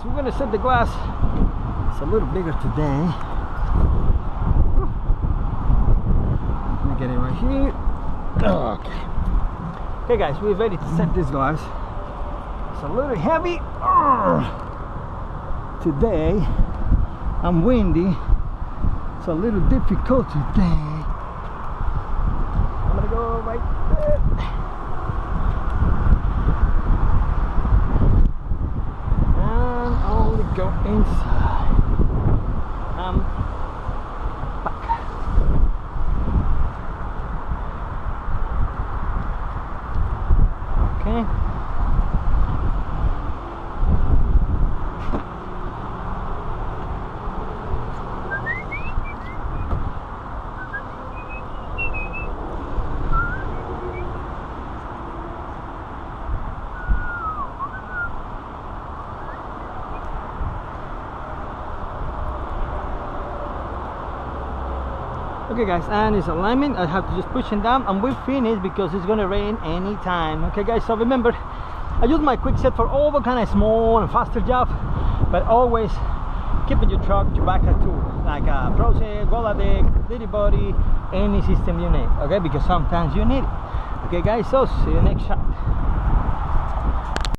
we're gonna set the glass. It's a little bigger today. Let me get it right here. Okay. Okay guys, we're ready to set this glass. It's a little heavy. Today, I'm windy. It's a little difficult today. I'm gonna go right there. And only go inside. Back. Okay. Okay guys, and it's alignment. I have to just push it down and we're finished because it's gonna rain anytime. Okay guys, so remember, I use my quick set for all the kind of small and faster job, but always keep in your truck your backup tool like a ProSet, roller deck, little body, any system you need. Okay, because sometimes you need it. Okay guys, so see you next shot.